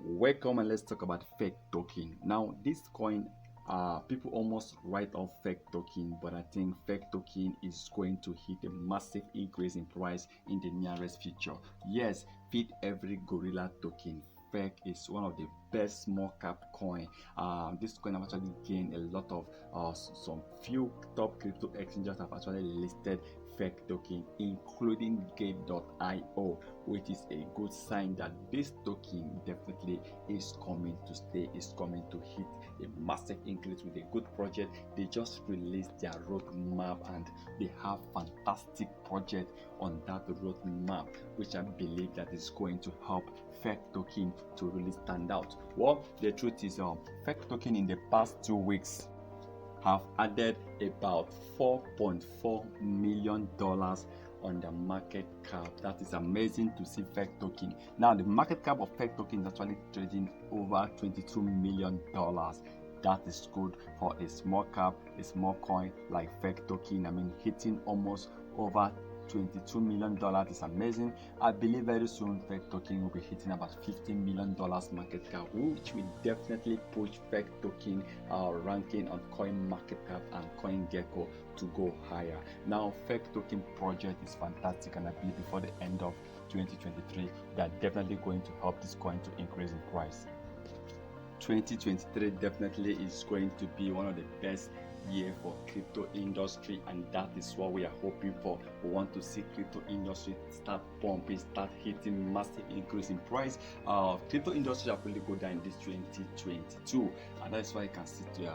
Welcome, and let's talk about fake token. Now, this coin, people almost write off fake token, but I think fake token is going to hit a massive increase in price in the nearest future. Yes, feed every gorilla token. Fake is one of the best small cap coin. This coin have actually gained a lot of some few top crypto exchanges have actually listed fake token, including Gate.io, which is a good sign that this token definitely is coming to stay, is coming to hit a massive increase with a good project. They just released their roadmap and they have fantastic project on that roadmap, which I believe that is going to help fake token to really stand out. Well, the truth is, fake token in the past 2 weeks have added about $4.4 million on the market cap. That is amazing to see fake token. Now, the market cap of fake token is actually trading over $22 million. That is good for a small cap, a small coin like fake token. I mean, hitting almost over $22 million is amazing. I believe very soon fake token will be hitting about $15 million market cap, which will definitely push fake token ranking on coin market cap and CoinGecko to go higher. Now, fake token project is fantastic, and I believe before the end of 2023 they are definitely going to help this coin to increase in price. 2023 definitely is going to be one of the best year for crypto industry, and that is what we are hoping for. We want to see crypto industry start pumping, start hitting massive increase in price. Crypto industry have really go down in this 2022, and that's why you can see there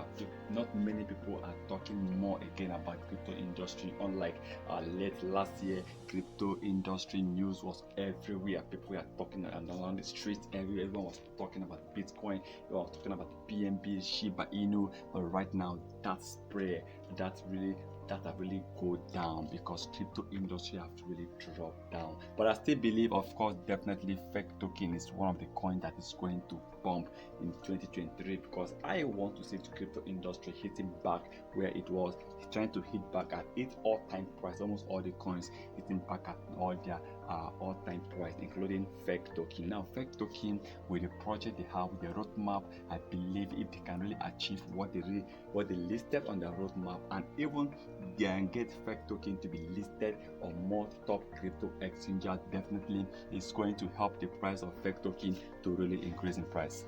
not many people are talking more again about crypto industry. Unlike late last year, crypto industry news was everywhere. People were talking around the streets everywhere. Everyone was talking about Bitcoin, everyone was talking about BNB, Shiba Inu, but right now that's that have really go down because crypto industry have really dropped down. But I still believe, of course, definitely fake token is one of the coins that is going to pump in 2023, because I want to see the crypto industry hitting back where it was, trying to hit back at its all-time price. Almost all the coins hitting back at all their all-time price, including fake token. Now, fake token, with the project they have, with the roadmap, I believe if they can really achieve what they listed on the roadmap, and even get fake token to be listed on more top crypto exchanges, definitely is going to help the price of fake token to really increase in price.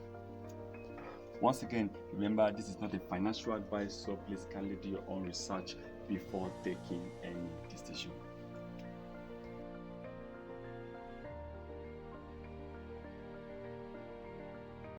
Once again, remember, this is not a financial advice, so please kindly do your own research before taking any decision.